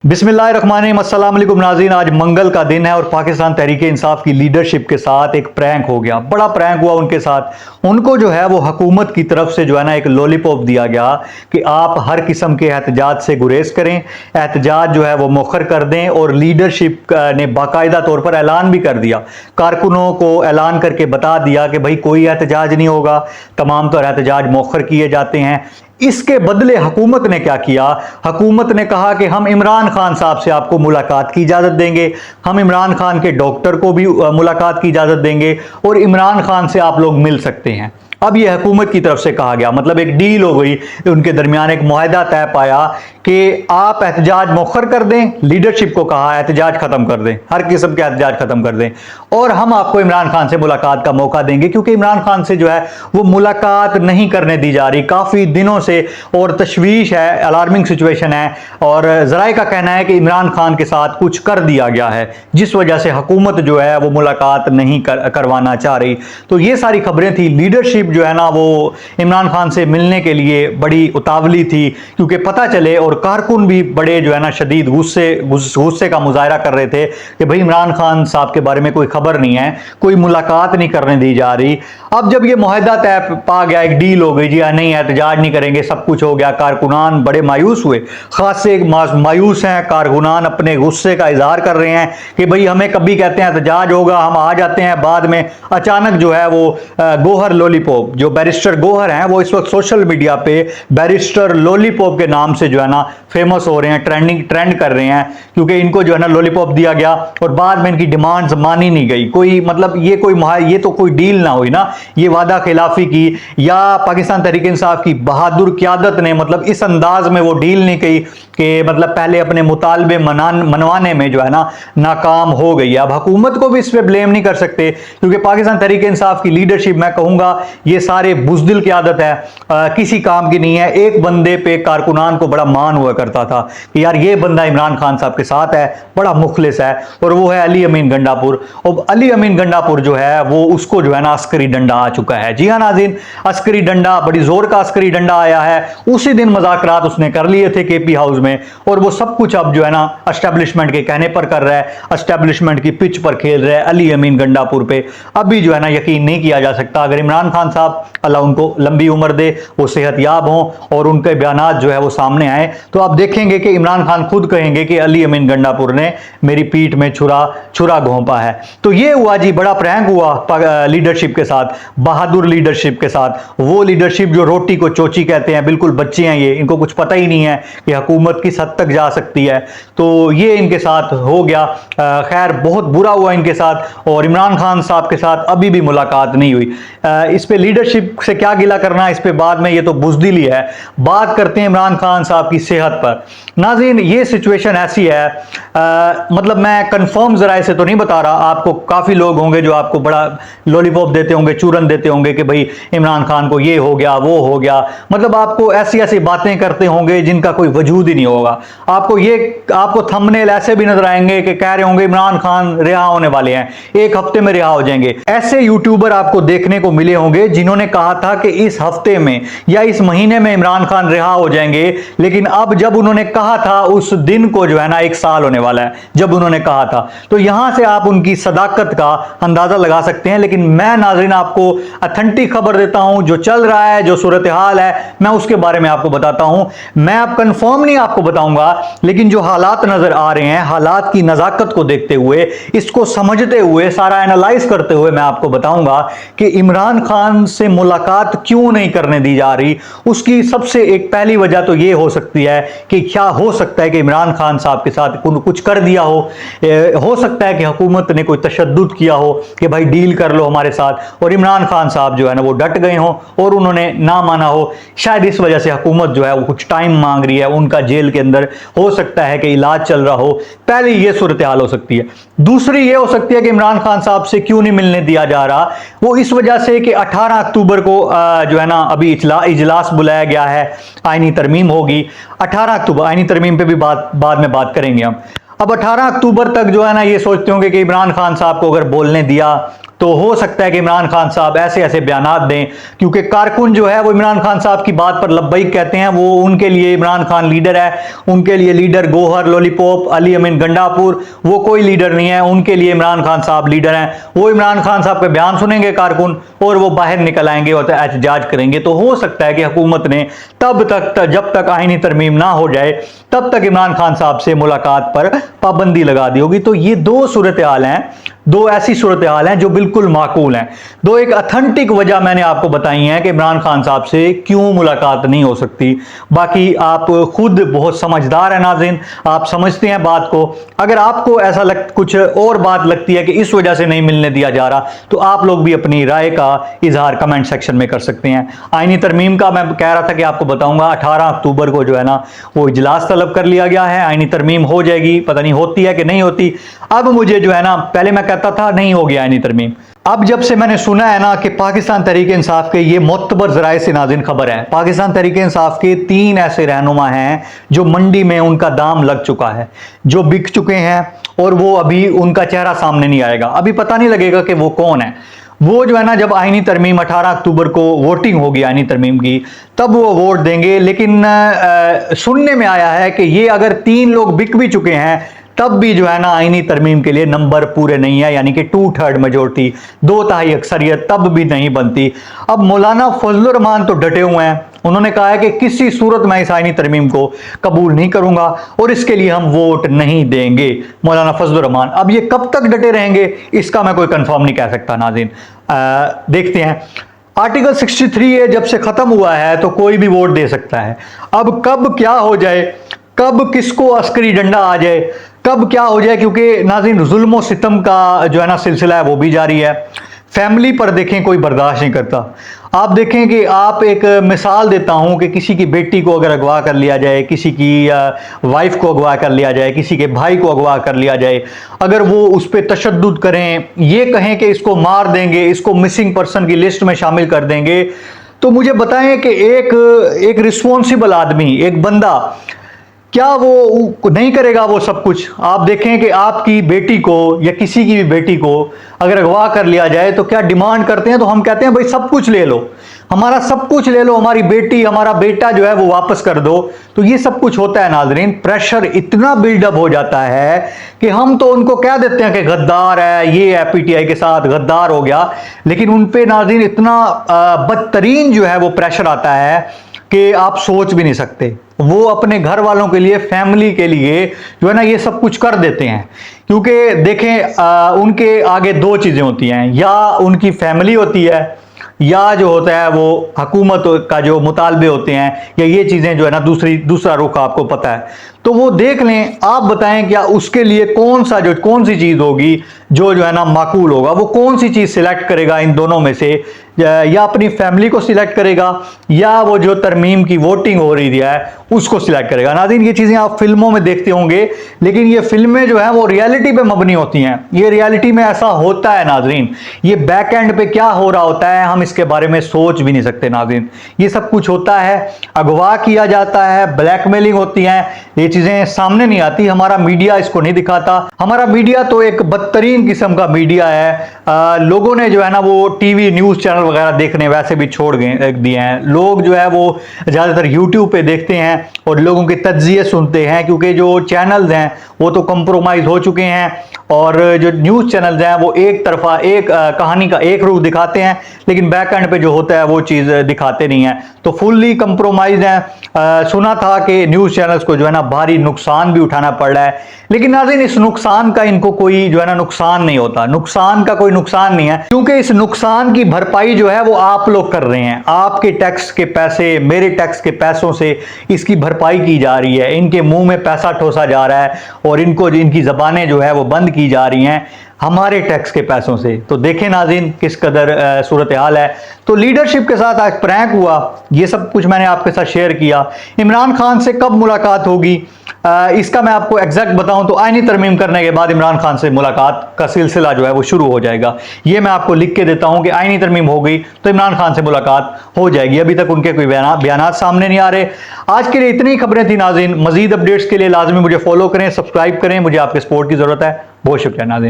बिस्मिल्लाहिर्रहमानिर्रहीम, अस्सलाम वालेकुम नाज़रीन। आज मंगल का दिन है और पाकिस्तान तहरीक इंसाफ की लीडरशिप के साथ एक प्रैंक हो गया। बड़ा प्रैंक हुआ उनके साथ। उनको जो है वो हुकूमत की तरफ से जो है ना एक लॉलीपॉप दिया गया कि आप हर किस्म के एहतजाज से गुरेज करें, एहतजाज जो है वो मौखर कर दें। और लीडरशिप ने बाकायदा तौर पर ऐलान भी कर दिया, कारकुनों को ऐलान करके बता दिया कि भाई कोई एहतजाज नहीं होगा, तमाम तरह एहतजाज मौखर किए जाते हैं। इसके बदले हुकूमत ने क्या किया? हुकूमत ने कहा कि हम इमरान खान साहब से आपको मुलाकात की इजाज़त देंगे, हम इमरान खान के डॉक्टर को भी मुलाकात की इजाज़त देंगे और इमरान खान से आप लोग मिल सकते हैं। अब यह हुकूमत की तरफ से कहा गया, मतलब एक डील हो गई, उनके दरमियान एक मुआहदा तय पाया कि आप एहतजाज मौखर कर दें। लीडरशिप को कहा एहतजाज खत्म कर दें, हर किस्म के एहतजाज खत्म कर दें और हम आपको इमरान खान से मुलाकात का मौका देंगे, क्योंकि इमरान खान से जो है वो मुलाकात नहीं करने दी जा रही काफ़ी दिनों से और तशवीश है, अलार्मिंग सिचुएशन है। और ज़राए का कहना है कि इमरान खान के साथ कुछ कर दिया गया है, जिस वजह से हुकूमत जो है वो मुलाकात नहीं करवाना चाह रही। तो ये सारी खबरें थी। लीडरशिप जो है ना वो इमरान खान से मिलने के लिए बड़ी उतावली थी, क्योंकि पता चले, और कारकुन भी बड़े जो है ना शदीद गुस्से का मुजाहरा कर रहे थे कि भाई इमरान खान साहब के बारे में कोई खबर नहीं है, कोई मुलाकात नहीं करने दी जा रही। अब जब ये मुआहदा तय पा गया, एक डील हो गई, जी नहीं एहतजाज नहीं करेंगे, सब कुछ हो गया, कारकुनान बड़े मायूस हुए, खासे मायूस हैं कारकुनान, अपने गुस्से का इजहार कर रहे हैं कि भाई हमें कभी कहते हैं एहतजाज होगा, हम आ जाते हैं, बाद में अचानक जो है वो गोहर लॉलीपॉप, जो बैरिस्टर गोहर हैं, वो इस वक्त सोशल मीडिया पे बैरिस्टर लॉलीपॉप के नाम से जो है ना फेमस हो रहे हैं, ट्रेंड कर रहे हैं, क्योंकि इनको जो है ना लॉलीपॉप दिया गया और बाद में इनकी डिमांड्स मानी नहीं गई। कोई मतलब ये तो कोई डील ना हुई ना, ये वादा खिलाफी की, या पाकिस्तान तहरीक इंसाफ की बहादुर क़यादत ने मतलब इस अंदाज में वो डील नहीं की कि मतलब पहले अपने मुतालबे मनवाने में जो है ना नाकाम हो गई। अब हुकूमत को भी इस पर ब्लेम नहीं कर सकते, क्योंकि पाकिस्तान तहरीक इंसाफ की लीडरशिप, मैं कहूँगा ये सारे बुज़दिल क़यादत है, किसी काम की नहीं है। एक बंदे पे कारकुनान को बड़ा मान हुआ करता था कि यार ये बंदा इमरान खान साहब के साथ है, बड़ा मुखलिस है, और वो है अली अमीन गंडापुर। और अली अमीन गंडापुर जो है वो उसको जो है ना अस्करी डंडा आ चुका है। जी हाँ नाज़रीन, अस्करी डंडा, बड़ी जोर का अस्करी डंडा आया है। उसी दिन मुज़ाकरात उसने कर लिए थे केपी हाउस में, और वो सब कुछ अब जो है ना एस्टेब्लिशमेंट के कहने पर कर रहा है, एस्टेब्लिशमेंट की पिच पर खेल रहा है अली अमीन गंडापुर पे। अभी जो है ना यकीन नहीं किया जा सकता। अगर इमरान खान साहब, अल्लाह उनको लंबी उम्र दे, वो सेहतयाब हों और उनके बयानात जो है वो सामने आए, तो आप देखेंगे कि इमरान खान खुद कहेंगे कि अली अमीन गंडापुर ने मेरी पीठ में छुरा घोंपा है। तो ये हुआ जी, बड़ा प्रैंक हुआ लीडरशिप के साथ, बहादुर लीडरशिप के साथ। वो लीडरशिप जो रोटी को चोची कहते हैं, बिल्कुल बच्चे हैं ये, इनको कुछ पता ही नहीं है कि हुकूमत किस हद तक जा सकती है। तो ये इनके साथ हो गया। खैर बहुत बुरा हुआ इनके साथ, और इमरान खान साहब के साथ अभी भी मुलाकात नहीं हुई। इस पे लीडरशिप से क्या गिला करना, इस पे बाद में, ये तो बुज़दिली है। बात करते हैं इमरान खान साहब की सेहत पर। नाज़रीन ये सिचुएशन ऐसी है, मतलब मैं कंफर्म ज़राए से तो नहीं बता रहा, आपको काफ़ी लोग होंगे जो आपको बड़ा लॉलीपॉप देते होंगे, चूरन देते होंगे कि भाई इमरान खान को ये हो गया, वो हो गया, मतलब आपको ऐसी ऐसी बातें करते होंगे जिनका कोई वजूद ही नहीं होगा। आपको थंबनेल ऐसे भी नजर आएंगे कि कह रहे होंगे इमरान खान रिहा होने वाले हैं, एक हफ्ते में रिहा हो जाएंगे। ऐसे यूट्यूबर आपको देखने को मिले होंगे जिन्होंने कहा था कि इस हफ्ते में या इस महीने में इमरान खान रिहा हो जाएंगे, लेकिन अब जब उन्होंने कहा था उस दिन को जो है ना 1 साल होने वाला है जब उन्होंने कहा था। तो यहां से आप उनकी सदाकत का अंदाजा लगा सकते हैं। लेकिन मैं नाज़रीन आपको अथेंटिक खबर देता हूं, जो चल रहा है, जो सूरत हाल है, मैं उसके बारे में आपको बताता हूं। मैं अब कंफर्म नहीं आपको बताऊंगा, लेकिन जो हालात नजर आ रहे हैं, हालात की नजाकत को देखते हुए, इसको समझते हुए, सारा एनालाइज करते हुए मैं आपको बताऊंगा कि इमरान खान से मुलाकात क्यों नहीं करने दी जा रही। उसकी सबसे एक पहली वजह तो ये हो सकती है कि क्या हो सकता है कि इमरान खान साहब के साथ कुछ कर दिया हो सकता है कि हुकूमत ने कोई तशद्दुद किया हो कि भाई डील कर लो हमारे साथ, और इमरान खान साहब जो है ना वो डट गए हों और उन्होंने ना माना हो। शायद इस वजह से हुकूमत जो है वो कुछ टाइम मांग रही है, उनका जेल के अंदर हो सकता है कि इलाज चल रहा हो। पहली ये सूरत हाल हो सकती है। दूसरी ये हो सकती है कि इमरान खान साहब से क्यों नहीं मिलने दिया जा रहा, वो इस वजह से कि 18 अक्टूबर को जो है ना अभी इजलास बुलाया गया है, आईनी तरमीम होगी 18 अक्टूबर। आईनी तरमीम पे भी बाद में बात करेंगे हम। अब 18 अक्टूबर तक जो है ना ये सोचते होंगे कि इमरान खान साहब को अगर बोलने दिया तो हो सकता है कि इमरान खान साहब ऐसे ऐसे बयान दें, क्योंकि कारकुन जो है वो इमरान खान साहब की बात पर लब्बैक कहते हैं। वो उनके लिए इमरान खान लीडर है, उनके लिए लीडर गोहर लॉलीपॉप अली अमीन गंडापुर वो कोई लीडर नहीं है, उनके लिए इमरान खान साहब लीडर हैं। वो इमरान खान साहब के बयान सुनेंगे कारकुन और वो बाहर निकल आएंगे और एहतजाज करेंगे। तो हो सकता है कि हुकूमत ने तब तक जब तक आईनी तरमीम ना हो जाए तब तक इमरान खान साहब से मुलाकात पर पाबंदी लगा दी होगी। तो ये दो सूरत हाल हैं, दो ऐसी सूरत हाल हैं जो बिल्कुल माकूल हैं। दो एक अथेंटिक वजह मैंने आपको बताई है कि इमरान खान साहब से क्यों मुलाकात नहीं हो सकती। बाकी आप खुद बहुत समझदार हैं नाज़रीन, आप समझते हैं बात को। अगर आपको ऐसा कुछ और बात लगती है कि इस वजह से नहीं मिलने दिया जा रहा, तो आप लोग भी अपनी राय का इजहार कमेंट सेक्शन में कर सकते हैं। आईनी तरमीम का मैं कह रहा था कि आपको बताऊंगा 18 अक्टूबर को जो है ना वो इजलास तलब कर लिया गया है। आईनी तरमीम हो जाएगी, पता नहीं होती है कि नहीं होती। अब मुझे जो है ना, पहले मैं कहता था नहीं होगी आईनी तरमीम, अब जब से मैंने सुना है ना कि पाकिस्तान तहरीक इंसाफ के, ये मोतबर ज़राए से नाज़रीन खबर है, पाकिस्तान तहरीक इंसाफ के 3 ऐसे रहनुमा हैं जो मंडी में उनका दाम लग चुका है, जो बिक चुके हैं और वो अभी उनका चेहरा सामने नहीं आएगा, अभी पता नहीं लगेगा कि वो कौन है। वो जो है ना, जब आईनी तरमीम 18 अक्टूबर को वोटिंग होगी आईनी तरमीम की, तब वो वोट देंगे। लेकिन सुनने में आया है कि ये अगर 3 लोग बिक भी चुके हैं तब भी जो है ना आईनी तरमीम के लिए नंबर पूरे नहीं है, यानी कि 2/3 मेजोरिटी, 2/3 अक्सरियत तब भी नहीं बनती। अब मौलाना फजलुर रहमान तो डटे हुए हैं, उन्होंने कहा है कि किसी सूरत में इस आईनी तरमीम को कबूल नहीं करूंगा और इसके लिए हम वोट नहीं देंगे, मौलाना फजलुर रहमान। अब ये कब तक डटे रहेंगे इसका मैं कोई कंफर्म नहीं कह सकता नाज़रीन, देखते हैं। आर्टिकल 63A जब से खत्म हुआ है तो कोई भी वोट दे सकता है। अब कब क्या हो जाए, कब किसको अस्करी डंडा आ जाए, कब क्या हो जाए, क्योंकि नाज़रीन जुल्म सितम का जो है ना सिलसिला है वो भी जारी है। फैमिली पर देखें कोई बर्दाश्त नहीं करता। आप देखें कि आप एक मिसाल देता हूं कि किसी की बेटी को अगर अगवा कर लिया जाए, किसी की वाइफ को अगवा कर लिया जाए, किसी के भाई को अगवा कर लिया जाए, अगर वो उस पर तशद्दुद करें, ये कहें कि इसको मार देंगे, इसको मिसिंग पर्सन की लिस्ट में शामिल कर देंगे, तो मुझे बताएं कि एक रिस्पॉन्सिबल आदमी, एक बंदा, क्या वो नहीं करेगा वो सब कुछ। आप देखें कि आपकी बेटी को या किसी की भी बेटी को अगर अगवा कर लिया जाए तो क्या डिमांड करते हैं, तो हम कहते हैं भाई सब कुछ ले लो, हमारा सब कुछ ले लो, हमारी बेटी हमारा बेटा जो है वो वापस कर दो। तो ये सब कुछ होता है नाज़रीन, प्रेशर इतना बिल्डअप हो जाता है कि हम तो उनको कह देते हैं कि गद्दार है, ये है पीटीआई के साथ गद्दार हो गया, लेकिन उन पे नाज़रीन इतना बदतरीन जो है वो प्रेशर आता है कि आप सोच भी नहीं सकते। वो अपने घर वालों के लिए, फैमिली के लिए जो है ना ये सब कुछ कर देते हैं, क्योंकि देखें उनके आगे 2 चीज़ें होती हैं, या उनकी फैमिली होती है या जो होता है वो हुकूमत का जो मुतालबे होते हैं, या ये चीज़ें जो है ना दूसरा रुख आपको पता है। तो वो देख लें, आप बताएं क्या उसके लिए कौन सी चीज़ होगी जो है ना माकूल होगा, वो कौन सी चीज़ सिलेक्ट करेगा इन दोनों में से, या अपनी फैमिली को सिलेक्ट करेगा या वो जो तरमीम की वोटिंग हो रही है उसको सिलेक्ट करेगा। नाज़रीन ये चीज़ें आप फिल्मों में देखते होंगे, लेकिन ये फिल्में जो हैं वो रियलिटी पे मबनी होती हैं, ये रियलिटी में ऐसा होता है नाज़रीन। ये बैक एंड पे क्या हो रहा होता है हम इसके बारे में सोच भी नहीं सकते नाज़रीन। ये सब कुछ होता है, अगवा किया जाता है, ब्लैकमेलिंग होती है, ये चीज़ें सामने नहीं आती, हमारा मीडिया इसको नहीं दिखाता। हमारा मीडिया तो एक बदतरीन किस्म का मीडिया है। लोगों ने जो है ना वो टीवी न्यूज़ चैनल वगैरह देखने वैसे भी छोड़ दिए हैं। लोग जो है वो ज़्यादातर यूट्यूब पे देखते हैं और लोगों के तज्जिए सुनते हैं, क्योंकि जो चैनल्स हैं वो तो कंप्रोमाइज़ हो चुके हैं और जो न्यूज़ चैनल्स हैं वो एक तरफा एक कहानी का एक रूप दिखाते हैं, लेकिन बैक एंड पे जो होता है वो चीज़ दिखाते नहीं है, तो फुल्ली कंप्रोमाइज हैं। सुना था कि न्यूज़ चैनल्स को जो है ना भारी नुकसान भी उठाना पड़ रहा है, लेकिन नाज़रीन इस नुकसान का इनको कोई जो है ना नुकसान नहीं होता, नुकसान का कोई नुकसान नहीं है, क्योंकि इस नुकसान की भरपाई जो है वो आप लोग कर रहे हैं। आपके टैक्स के पैसे, मेरे टैक्स के पैसों से इसकी भरपाई की जा रही है, इनके मुंह में पैसा ठोसा जा रहा है और इनकी ज़बानें जो है वो बंद की जा रही हैं हमारे टैक्स के पैसों से। तो देखें नाज़रीन किस कदर सूरत हाल है। तो लीडरशिप के साथ आज प्रैंक हुआ, ये सब कुछ मैंने आपके साथ शेयर किया। इमरान खान से कब मुलाकात होगी इसका मैं आपको एग्जैक्ट बताऊं तो आईनी तरमीम करने के बाद इमरान खान से मुलाकात का सिलसिला जो है वो शुरू हो जाएगा। ये मैं आपको लिख के देता हूं कि आईनी तरमीम हो गई तो इमरान खान से मुलाकात हो जाएगी। अभी तक उनके कोई बयान सामने नहीं आ रहे। आज के लिए इतनी खबरें थी नाज़रीन। मजीद अपडेट्स के लिए लाजमी मुझे फॉलो करें, सब्सक्राइब करें, मुझे आपके सपोर्ट की जरूरत है। बहुत शुक्रिया नाज़रीन।